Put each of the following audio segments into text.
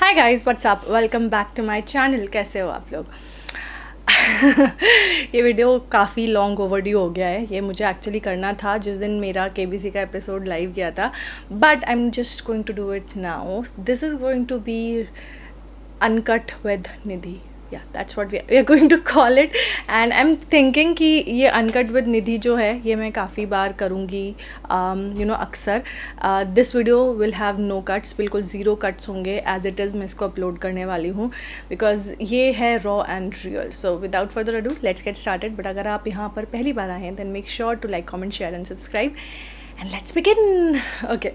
Hi guys, what's up, welcome back to my channel. कैसे हो आप लोग? ये वीडियो काफ़ी लॉन्ग ओवरड्यू हो गया है। ये मुझे एक्चुअली करना था जिस दिन मेरा केबीसी का एपिसोड लाइव गया था, but I am just going to do it now. This is going to be uncut with Nidhi. Yeah that's what we are going to call it. And I am thinking कि ये uncut with निधि जो है ये मैं काफ़ी बार करूँगी, अक्सर। This video will have no cuts, बिल्कुल ज़ीरो कट्स होंगे एज इट इज़। मैं इसको अपलोड करने वाली हूँ बिकॉज ये है raw and real. So without further ado let's get started. But अगर आप यहाँ पर पहली बार आए हैं then make sure to like, comment, share and subscribe and let's begin. Okay,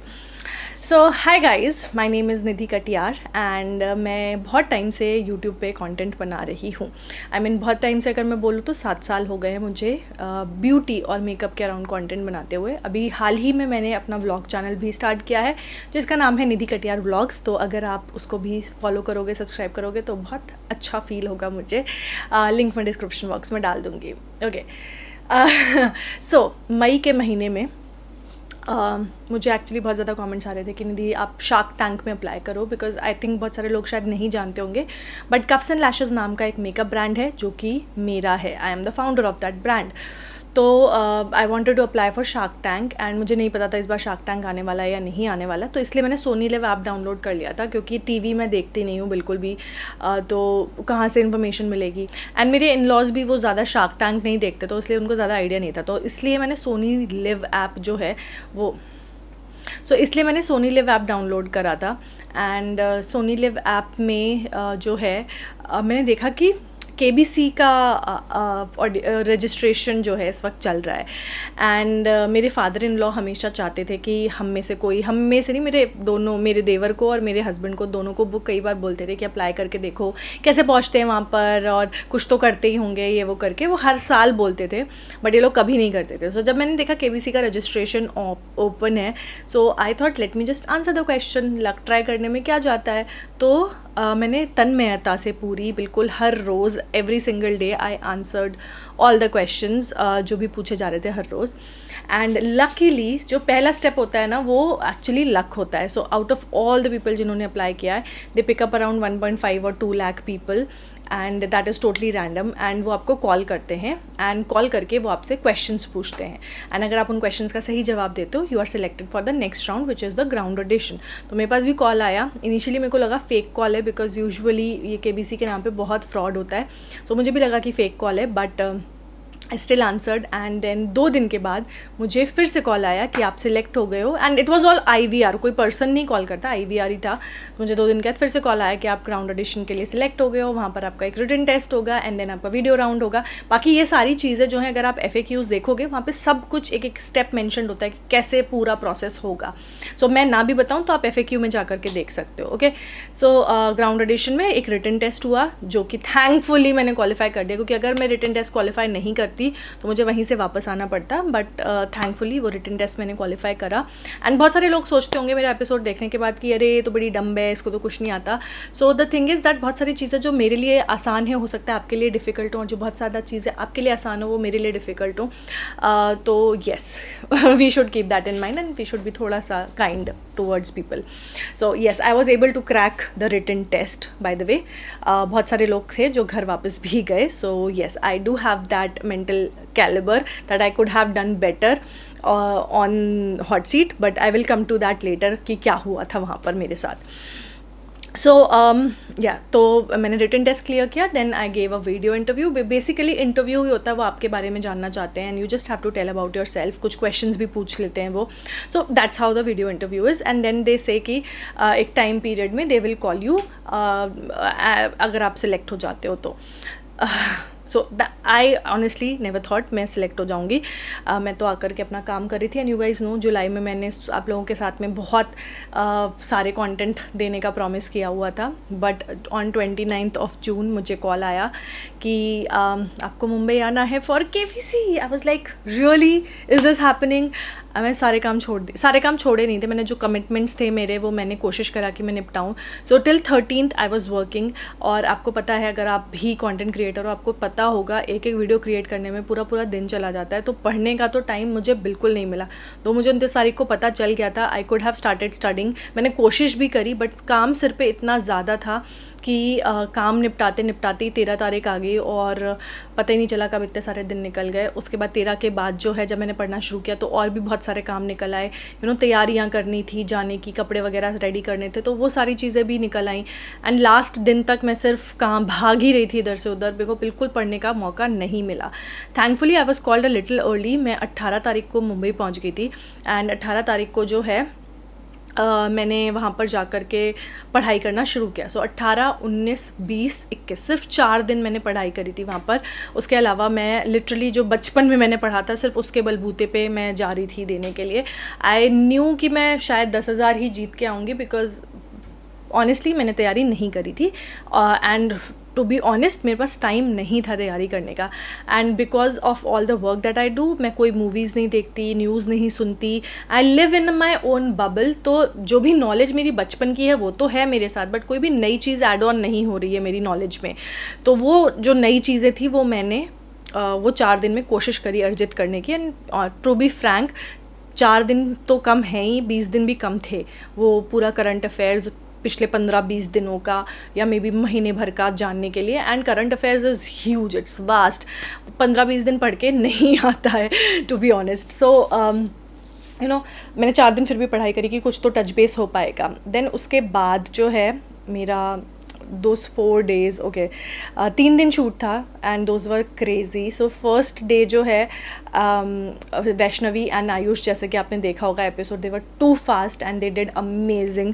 so hi guys, my name is Nidhi Katiyar and मैं बहुत टाइम से यूट्यूब पे कंटेंट बना रही हूँ। आई मीन बहुत टाइम से अगर मैं बोलूँ तो 7 साल हो गए हैं मुझे ब्यूटी और मेकअप के अराउंड कंटेंट बनाते हुए। अभी हाल ही में मैंने अपना व्लॉग चैनल भी स्टार्ट किया है जिसका नाम है निधि कटियार व्लॉग्स। तो अगर आप उसको भी फॉलो करोगे, सब्सक्राइब करोगे तो बहुत अच्छा फील होगा मुझे। लिंक मैं डिस्क्रिप्शन बॉक्स में डाल दूँगी। ओके, सो मई के महीने में मुझे एक्चुअली बहुत ज़्यादा कमेंट्स आ रहे थे कि निधि आप शार्क टैंक में अप्लाई करो, बिकॉज आई थिंक बहुत सारे लोग शायद नहीं जानते होंगे बट कफ्स एंड लैशेज़ नाम का एक मेकअप ब्रांड है जो कि मेरा है। I am the founder of that brand. तो I wanted to apply for Shark Tank and मुझे नहीं पता था इस बार शार्क टैंक आने वाला है या नहीं आने वाला, तो इसलिए मैंने सोनी लिव ऐप डाउनलोड कर लिया था क्योंकि टीवी मैं देखती नहीं हूँ बिल्कुल भी। तो कहाँ से इन्फॉर्मेशन मिलेगी। एंड मेरे इन लॉज भी वो ज़्यादा शार्क टैंक नहीं देखते, तो इसलिए उनको ज़्यादा आइडिया नहीं था। तो इसलिए मैंने सोनी लिव ऐप जो है वो इसलिए मैंने सोनी लिव ऐप डाउनलोड करा था। एंड सोनी लिव ऐप में जो है मैंने देखा कि केबीसी का रजिस्ट्रेशन जो है इस वक्त चल रहा है। एंड मेरे फादर इन लॉ हमेशा चाहते थे कि हम में से नहीं, मेरे देवर को और मेरे हस्बैंड को, दोनों को वो कई बार बोलते थे कि अप्लाई करके देखो कैसे पहुंचते हैं वहाँ पर, और कुछ तो करते ही होंगे ये वो करके। वो हर साल बोलते थे बट ये लोग कभी नहीं करते थे। सो जब मैंने देखा केबीसी का रजिस्ट्रेशन ओपन है, so I thought let me just answer the question, luck try करने में क्या जाता है। तो मैंने तन्मयता से पूरी बिल्कुल हर रोज़ every single day I answered all the questions जो भी पूछे जा रहे थे हर रोज़। एंड लकीली जो पहला स्टेप होता है ना वो एक्चुअली लक होता है। So out of all the people जिन्होंने अप्लाई किया है दे पिक अप अराउंड 1.5 और 2 lakh people and that is totally random. And वो आपको कॉल करते हैं एंड कॉल करके वो आपसे क्वेश्चंस पूछते हैं एंड अगर आप उन क्वेश्चंस का सही जवाब देते हो you are selected for the next round which is the ground audition. तो मेरे पास भी कॉल आया। इनिशियली मेरे को लगा फेक कॉल है बिकॉज यूजुअली ये केबीसी के नाम पे बहुत फ्रॉड होता है। सो मुझे भी लगा कि फेक कॉल है but I still answered. And then 2 दिन के बाद मुझे फिर से कॉल आया कि आप सिलेक्ट हो गए हो। And it was all IVR, कोई पर्सन नहीं कॉल करता, IVR ही था। मुझे 2 दिन के बाद फिर से कॉल आया कि आप ग्राउंड ऑडिशन के लिए सिलेक्ट हो गए हो, वहाँ पर आपका एक रिटन टेस्ट होगा एंड देन आपका वीडियो राउंड होगा। बाकी ये सारी चीज़ें जो हैं अगर आप FAQs देखोगे वहाँ पर सब कुछ एक एक स्टेप मैंशन होता है कि कैसे पूरा प्रोसेस होगा। सो मैं ना भी बताऊँ तो आप FAQ में जा करके देख सकते हो। ओके, सो ग्राउंड ऑडिशन में एक रिटन टेस्ट हुआ जो कि थैंकफुली मैंने क्वालिफाई कर दिया, क्योंकि अगर मैं रिटन टेस्ट क्वालिफाई नहीं करती तो मुझे वहीं से वापस आना पड़ता। बट थैंकफुली वो रिटन टेस्ट मैंने क्वालिफाई करा। एंड बहुत सारे लोग सोचते होंगे मेरा एपिसोड देखने के बाद कि अरे ये तो बड़ी डम्ब है, इसको तो कुछ नहीं आता। So the thing is that बहुत सारी चीज़ें जो मेरे लिए आसान है हो सकता है आपके लिए डिफ़िकल्ट हो, और जो बहुत ज़्यादा चीज़ें आपके लिए आसान हो वो मेरे लिए डिफ़िकल्ट हो। तो yes, we should keep that in mind and we should be थोड़ा सा kind towards people. So yes, I was able to crack the written test by the way. बहुत सारे लोग थे जो घर वापस भी गए। So yes, I do have that mental caliber that I could have done better on hot seat, but I will come to that later कि क्या हुआ था वहाँ पर मेरे साथ। सो तो मैंने रिटन टेस्ट क्लियर किया, then I gave a video interview. Basically interview ही होता है, वो आपके बारे में जानना चाहते हैं and you just have to tell about yourself. कुछ क्वेश्चंस भी पूछ लेते हैं वो। So that's how the video interview is. And then they say कि एक टाइम पीरियड में दे विल कॉल यू अगर आप सिलेक्ट हो जाते हो तो। सो आई ऑनेस्टली नेवर थॉट मैं सिलेक्ट हो जाऊँगी। मैं तो आकर के अपना काम कर रही थी। एंड यू गाइज नो जुलाई में मैंने आप लोगों के साथ में बहुत सारे कंटेंट देने का प्रॉमिस किया हुआ था। But on 29th of June मुझे कॉल आया कि आपको मुंबई आना है for KBC। I was like really, is this happening? मैं सारे काम छोड़े नहीं थे, मैंने जो कमिटमेंट्स थे मेरे वो मैंने कोशिश करा कि मैं निपटाऊँ. So till 13th I was working. और आपको पता है, अगर आप भी कंटेंट क्रिएटर हो आपको पता होगा एक एक वीडियो क्रिएट करने में पूरा पूरा दिन चला जाता है. तो पढ़ने का तो टाइम मुझे बिल्कुल नहीं मिला. तो मुझे 29 तारीख को पता चल गया था. आई कुड हैव स्टार्टेड स्टडिंग. मैंने कोशिश भी करी बट काम सिर पे इतना ज़्यादा था कि काम निपटाते निपटाते ही 13 तारीख आ गई और पता ही नहीं चला कब इतने सारे दिन निकल गए. उसके बाद 13 के बाद जो है जब मैंने पढ़ना शुरू किया तो और भी बहुत सारे काम निकल आए. तैयारियां करनी थी जाने की, कपड़े वगैरह रेडी करने थे, तो वो सारी चीज़ें भी निकल आई. एंड लास्ट दिन तक मैं सिर्फ काम भाग ही रही थी इधर से उधर. मेरे को बिल्कुल पढ़ने का मौका नहीं मिला. Thankfully I was called a little early. मैं 18 तारीख को मुंबई पहुँच गई थी. एंड 18 तारीख को जो है मैंने वहाँ पर जा कर के पढ़ाई करना शुरू किया. सो 18, 19, 20, 21 सिर्फ 4 दिन मैंने पढ़ाई करी थी वहाँ पर. उसके अलावा मैं लिटरली जो बचपन में मैंने पढ़ा था सिर्फ उसके बलबूते पे मैं जा रही थी देने के लिए. आई न्यू कि मैं शायद 10,000 ही जीत के आऊँगी बिकॉज़ ऑनेस्टली मैंने तैयारी नहीं करी थी. एंड टू बी ऑनेस्ट मेरे पास टाइम नहीं था तैयारी करने का. And because of all the work that I do मैं कोई मूवीज़ नहीं देखती, न्यूज़ नहीं सुनती. I live in my own bubble. तो जो भी नॉलेज मेरी बचपन की है वो तो है मेरे साथ, बट कोई भी नई चीज़ ऐड ऑन नहीं हो रही है मेरी नॉलेज में. तो वो जो नई चीज़ें थी वो मैंने वो 4 दिन में कोशिश करी अर्जित करने की. एंड टू बी फ्रैंक 4 दिन तो कम हैं ही, 20 दिन भी कम थे. वो पूरा करंट अफेयर्स पिछले 15-20 दिनों का या मे बी महीने भर का जानने के लिए. And current affairs is huge, its vast. 15-20 दिन पढ़ के नहीं आता है टू बी ऑनेस्ट. सो मैंने 4 दिन फिर भी पढ़ाई करी कि कुछ तो टच बेस हो पाएगा. देन उसके बाद जो है मेरा दोज 4 days, ओके 3 दिन शूट था and those were crazy. So first day जो है वैष्णवी एंड आयुष, जैसे कि आपने देखा होगा episode, they were too fast and they did amazing.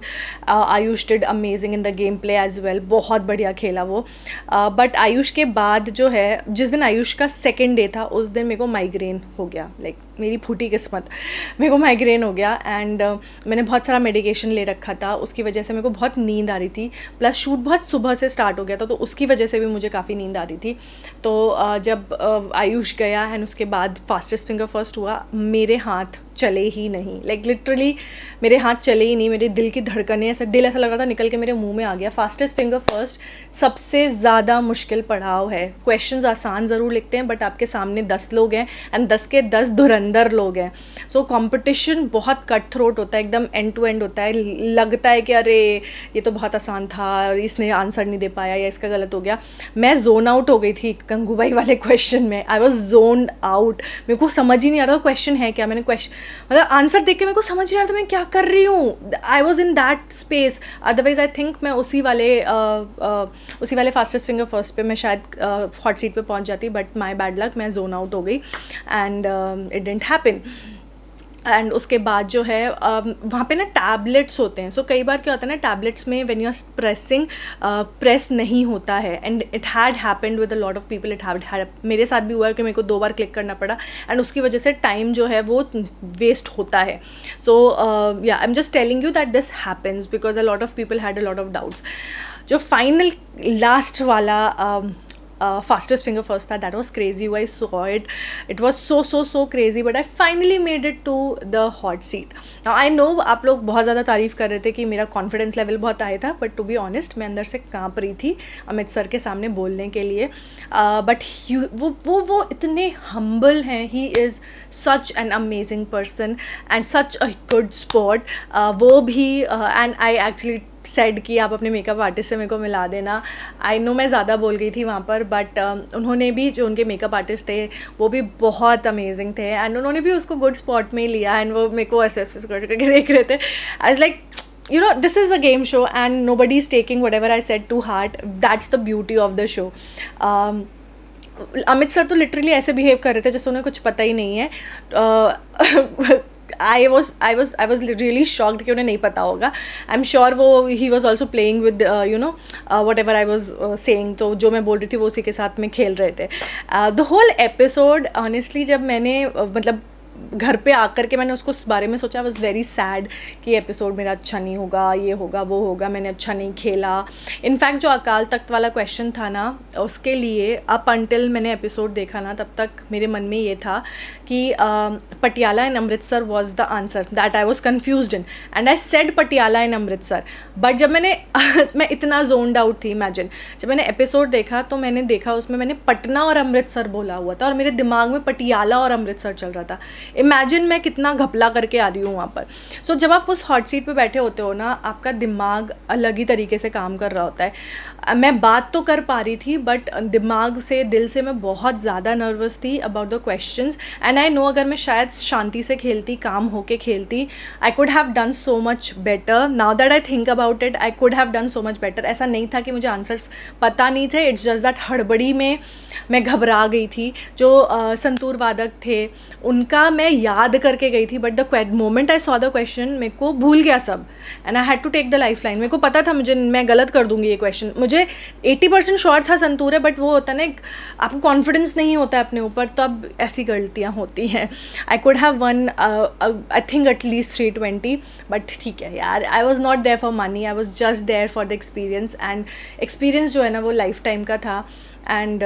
Ayush did amazing in the game play as well. बहुत बढ़िया खेला वो. बट आयुष के बाद जो है, जिस दिन आयुष का सेकेंड डे था उस दिन मेरे को माइग्रेन हो गया. लाइक मेरी फूटी किस्मत, मेरे को माइग्रेन हो गया. एंड मैंने बहुत सारा मेडिकेशन ले रखा था, उसकी वजह से मेरे को बहुत नींद आ रही थी. प्लस शूट बहुत सुबह से स्टार्ट हो गया था तो उसकी वजह से भी मुझे काफ़ी नींद आ रही थी. तो जब आयुष गया एंड उसके बाद फास्टेस्ट फिंगर फर्स्ट हुआ, मेरे हाथ चले ही नहीं. लाइक लिटरली मेरे हाथ चले ही नहीं. मेरे दिल की धड़कनें, दिल ऐसा लग रहा था निकल के मेरे मुंह में आ गया. फास्टेस्ट फिंगर फर्स्ट सबसे ज़्यादा मुश्किल पड़ाव है. क्वेश्चंस आसान ज़रूर लिखते हैं बट आपके सामने 10 लोग हैं एंड 10 के 10 धुरंधर लोग हैं. सो कंपटीशन बहुत कट थ्रोट होता है, एकदम एंड टू एंड होता है. लगता है कि अरे ये तो बहुत आसान था, इसने आंसर नहीं दे पाया या इसका गलत हो गया. मैं जोन आउट हो गई थी गंगूबाई वाले क्वेश्चन में. I was zoned out. मेरे को समझ ही नहीं आ रहा था क्वेश्चन है क्या. मैंने मतलब आंसर देख के मेरे को समझ नहीं आ रहा था मैं क्या कर रही हूँ. I was in that space. Otherwise I think मैं उसी वाले फास्टेस्ट फिंगर फर्स्ट पे मैं शायद हॉट सीट पे पहुँच जाती. बट माई बैड लक, मैं जोन आउट हो गई and it didn't happen. And उसके बाद जो है वहाँ पे ना टैबलेट्स होते हैं. सो कई बार क्या होता है ना, टैबलेट्स में when you are pressing press नहीं होता है. And it had happened with a lot of people. It had मेरे साथ भी हुआ है कि मेरे को 2 बार क्लिक करना पड़ा एंड उसकी वजह से टाइम जो है वो वेस्ट होता है. सो या आई am just telling you that this happens because a lot of people had a lot of doubts. जो फाइनल लास्ट वाला fastest finger first था, that was crazy. I saw it. It was so crazy, but I finally made it to the hot seat. Now I know आप लोग बहुत ज़्यादा तारीफ़ कर रहे थे कि मेरा कॉन्फिडेंस लेवल बहुत हाई था, बट टू बी ऑनेस्ट मैं अंदर से काँप रही थी अमित सर के सामने बोलने के लिए. बट वो इतने हम्बल हैं. He is such an amazing person and such a good spot. वो भी एंड आई एक्चुअली सेड कि आप अपने मेकअप आर्टिस्ट से मेरे को मिला देना. आई नो मैं ज़्यादा बोल गई थी वहाँ पर, बट उन्होंने भी, जो उनके मेकअप आर्टिस्ट थे वो भी बहुत अमेजिंग थे एंड उन्होंने भी उसको गुड स्पॉट में ही लिया एंड वो मेरे को ऐसे करके देख रहे थे. I was like, you know, this is a game show and nobody is taking whatever I said to heart. That's the beauty of the show. Amit sir तो लिटरली ऐसे बिहेव कर रहे थे जैसे उन्हें कुछ पता ही नहीं है. I was really shocked कि उन्हें नहीं पता होगा. I'm sure he was also playing with whatever I was saying. तो जो मैं बोल रही थी वो उसी के साथ में खेल रहे थे. The whole episode honestly जब मैंने मतलब घर पे आकर के मैंने उसको उस बारे में सोचा, आई वॉज़ वेरी सैड कि एपिसोड मेरा अच्छा नहीं होगा, ये होगा वो होगा, मैंने अच्छा नहीं खेला। इनफैक्ट जो अकाल तख्त वाला क्वेश्चन था ना, उसके लिए अप अंटिल मैंने एपिसोड देखा ना, तब तक मेरे मन में ये था कि Patiala in Amritsar was the answer that I was confused in, and I said Patiala in Amritsar. But जब मैंने मैं इतना जोन्ड आउट थी, इमेजिन जब मैंने एपिसोड देखा तो मैंने देखा उसमें मैंने पटना और अमृतसर बोला हुआ था और मेरे दिमाग में पटियाला और अमृतसर चल रहा था। इमेजिन मैं कितना घपला करके आ रही हूँ वहाँ पर। सो जब आप उस हॉट सीट पे बैठे होते हो ना, आपका दिमाग अलग ही तरीके से काम कर रहा होता है। मैं बात तो कर पा रही थी बट दिमाग से, दिल से मैं बहुत ज़्यादा नर्वस थी about the questions. And I no अगर मैं शायद शांति से खेलती, काम होके खेलती, आई could have done so much better. Now that I think about it, I could have done so much better. ऐसा नहीं था कि मुझे आंसर्स पता नहीं थे, इट्स जस्ट दैट हड़बड़ी में मैं घबरा गई थी। जो संतूर वादक थे उनका मैं याद करके गई थी, but the moment I saw the question मेरे को भूल गया सब, and I had to take the lifeline. मेरे को पता था मैं गलत कर दूंगी ये क्वेश्चन, मुझे 80% श्योर था संतूर है, बट वो होता ना, आपको कॉन्फिडेंस नहीं होता है अपने ऊपर, तब ऐसी गलतियाँ होती हैं। I could have won I think at least 320, but ठीक है यार, I was not there for money, I was just there for the experience. And experience जो है ना वो लाइफ टाइम का था। एंड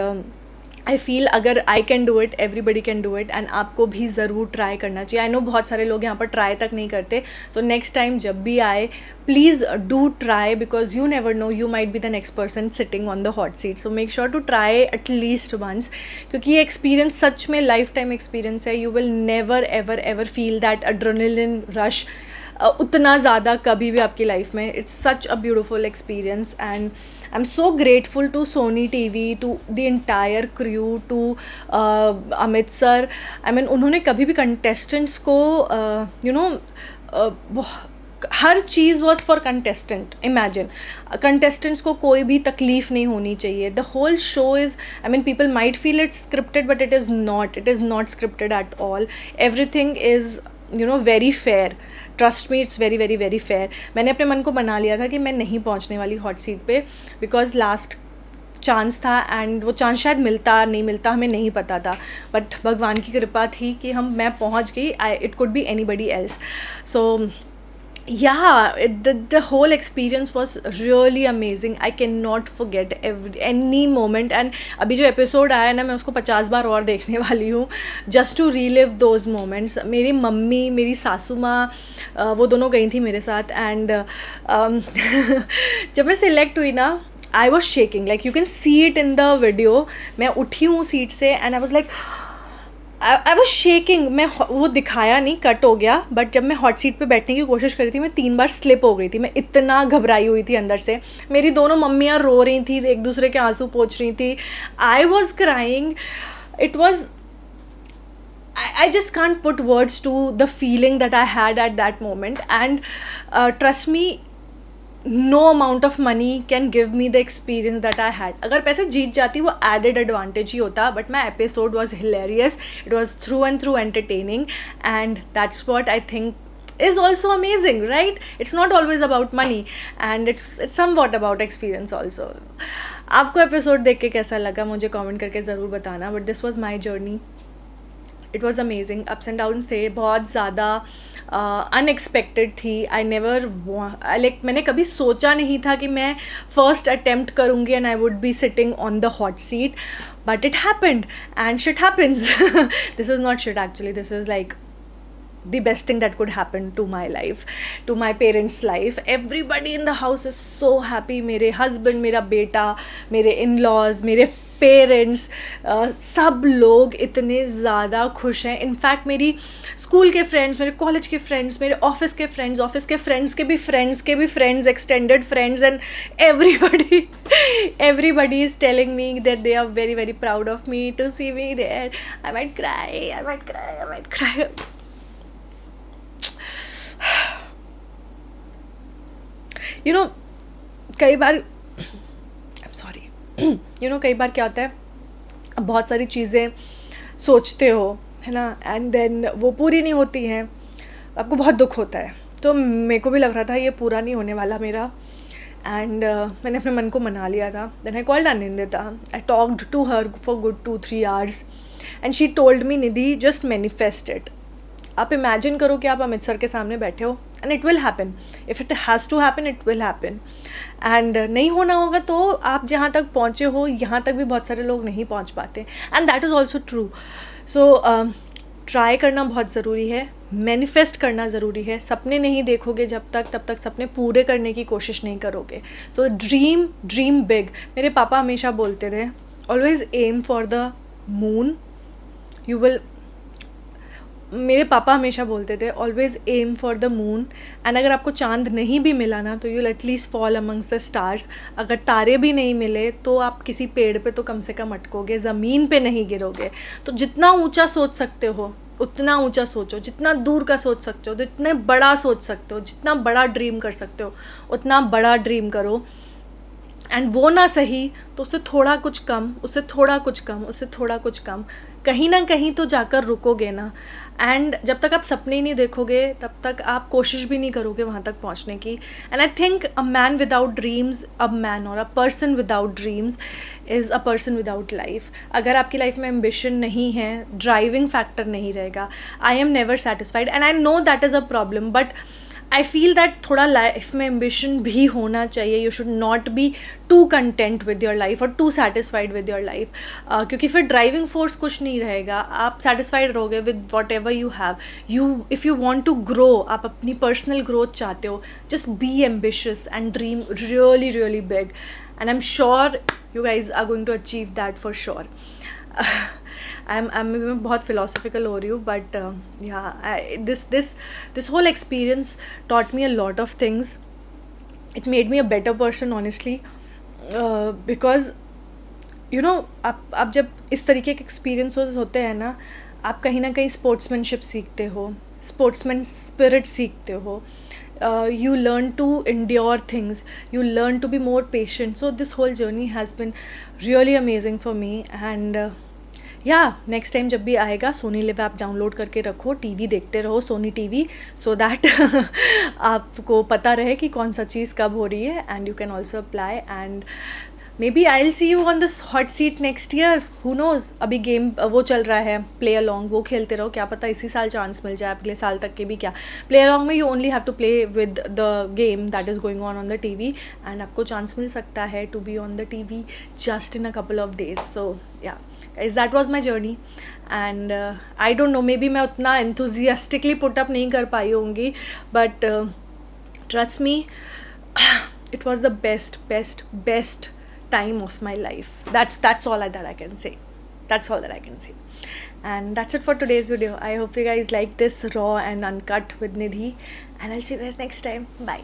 आई फील अगर I can do it, everybody can do it, and आपको भी ज़रूर ट्राई करना चाहिए। आई नो बहुत सारे लोग यहाँ पर ट्राई तक नहीं करते। सो नेक्स्ट टाइम जब भी आए, please do try, because you never know, you might be the next person sitting on the hot seat. So make sure to try at least once, क्योंकि ये एक्सपीरियंस सच में लाइफ टाइम एक्सपीरियंस है। You will never ever ever feel that adrenaline rush उतना ज़्यादा कभी भी आपकी लाइफ में। It's such a beautiful experience, and I am so grateful to Sony TV, to the entire crew, to Amit sir. I mean उन्होंने कभी भी contestants को हर चीज़ was for contestant. Imagine contestants को कोई भी तकलीफ़ नहीं होनी चाहिए। The whole show is, I mean people might feel it's scripted, but it is not scripted at all. Everything is very fair. Trust me, it's very very very fair. मैंने अपने मन को बना लिया था कि मैं नहीं पहुंचने वाली हॉट सीट पे, बिकॉज लास्ट चांस था, एंड वो चांस शायद मिलता नहीं मिलता हमें नहीं पता था, बट भगवान की कृपा थी कि मैं पहुंच गई। It could be anybody else. So yeah, the whole experience was really amazing. I cannot forget any moment, and अभी जो एपिसोड आया है ना, मैं उसको 50 बार और देखने वाली हूँ, just to relive those moments. मेरी मम्मी, मेरी सासू माँ, वो दोनों गई थी मेरे साथ, एंड जब मैं सिलेक्ट हुई ना, I was shaking, like you can see it in the video. मैं उठी हूँ सीट से, and I was like, I was shaking. मैं वो दिखाया नहीं, कट हो गया, बट जब मैं हॉट सीट पे बैठने की कोशिश कर रही थी, मैं 3 बार स्लिप हो गई थी। मैं इतना घबराई हुई थी अंदर से। मेरी दोनों मम्मियाँ रो रही थी, एक दूसरे के आंसू पोंछ रही थी। I was crying. It was, I just can't put words to the feeling that I had at that moment, and trust me, no amount of money can give me the experience that I had. अगर पैसे जीत जाती वो added advantage ही होता, but my episode was hilarious. It was through and through entertaining, and that's what I think is also amazing, right? It's not always about money, and it's somewhat about experience also. आपको episode देख के कैसा लगा मुझे comment करके ज़रूर बताना, but this was my journey. It was amazing. Ups and downs थे, बहुत ज़्यादा अनएक्सपेक्टेड थी। आई नेवर लाइक, मैंने कभी सोचा नहीं था कि मैं फर्स्ट अटैम्प्ट करूँगी and I would be sitting on the hot seat, but it happened, and shit happens. This is not shit actually, this is like the best thing that could happen to my life, to my parents' life. Everybody in the house is so happy. मेरे husband, मेरा बेटा, मेरे in-laws, मेरे parents, सब लोग इतने ज़्यादा खुश हैं। इनफैक्ट मेरी स्कूल के फ्रेंड्स, मेरे कॉलेज के फ्रेंड्स, मेरे ऑफिस के फ्रेंड्स के भी friends, extended friends, and everybody is telling me that they are very very proud of me to see me there. I might cry. You know, कई बार I'm sorry. You know, कई बार क्या होता है, अब बहुत सारी चीज़ें सोचते हो, है ना, एंड देन वो पूरी नहीं होती हैं, आपको बहुत दुख होता है। तो मेरे को भी लग रहा था ये पूरा नहीं होने वाला मेरा, एंड मैंने अपने मन को मना लिया था। Then I called Anindita, I talked to her for good 2-3 hours, and she told me, Nidhi, just manifest it, आप इमेजिन करो कि आप अमृतसर के सामने बैठे हो and it will happen, if it has to happen it will happen. And नहीं होना होगा तो आप जहाँ तक पहुँचे हो यहाँ तक भी बहुत सारे लोग नहीं पहुँच पाते, and that is also true. So try करना बहुत ज़रूरी है, मैनिफेस्ट करना ज़रूरी है। सपने नहीं देखोगे जब तक, तब तक सपने पूरे करने की कोशिश नहीं करोगे। So dream big. मेरे पापा हमेशा बोलते थे always aim for the moon, you will. मेरे पापा हमेशा बोलते थे always aim for the moon, and अगर आपको चांद नहीं भी मिला ना तो you'll at least fall amongst the stars. अगर तारे भी नहीं मिले तो आप किसी पेड़ पे तो कम से कम अटकोगे, ज़मीन पे नहीं गिरोगे। तो जितना ऊंचा सोच सकते हो उतना ऊंचा सोचो, जितना दूर का सोच सकते हो जितने बड़ा सोच सकते हो, जितना बड़ा ड्रीम कर सकते हो उतना बड़ा ड्रीम करो। एंड वो ना सही तो उससे थोड़ा कुछ कम, उससे थोड़ा कुछ कम, उससे थोड़ा कुछ कम, कहीं ना कहीं तो जाकर रुकोगे ना। एंड जब तक आप सपने ही नहीं देखोगे तब तक आप कोशिश भी नहीं करोगे वहाँ तक पहुँचने की। And I think a man without dreams, a man और a person without dreams is a person without life. अगर आपकी लाइफ में एम्बिशन नहीं है, ड्राइविंग फैक्टर नहीं रहेगा, I am never satisfied and I know that is a problem, but I feel that थोड़ा life में एम्बिशन भी होना चाहिए। You should not be too content with your life और too satisfied with your life, क्योंकि फिर driving force कुछ नहीं रहेगा। आप सेटिस्फाइड रहोगे with whatever you have. If you want to grow, आप अपनी पर्सनल ग्रोथ चाहते हो, just be ambitious and dream really really big, and I am sure you guys are going to achieve that for sure. मैं बहुत philosophical हो रही हूँ, but this whole experience taught me a lot of things. It made me a better person honestly, because you know आप जब इस तरीके के experiences होते हैं ना, आप कहीं ना कहीं sportsmanship सीखते हो, sportsman spirit सीखते हो, you learn to endure things, you learn to be more patient. So this whole journey has been really amazing for me, and next time जब भी आएगा सोनी लिव ऐप डाउनलोड करके रखो, टीवी देखते रहो सोनी टीवी, सो दैट आपको पता रहे कि कौन सा चीज़ कब हो रही है, and you can also apply, and maybe I will see you on this hot seat next year, who knows. अभी गेम वो चल रहा है प्ले अलॉन्ग, वो खेलते रहो, क्या पता इसी साल चांस मिल जाए, अगले साल तक के भी क्या। प्ले अलॉन्ग में you only have to play with the game that is going on the T V, and आपको चांस मिल सकता है to be on the T V just in a couple of days. So yeah guys, that was my journey, and I don't know, maybe मैं उतना enthusiastically put up नहीं कर पाई होंगी, but trust me, it was the best time of my life. That's all that I can say. That's all that I can say. And that's it for today's video. I hope you guys like this raw and uncut with Nidhi, and I'll see you guys next time. Bye.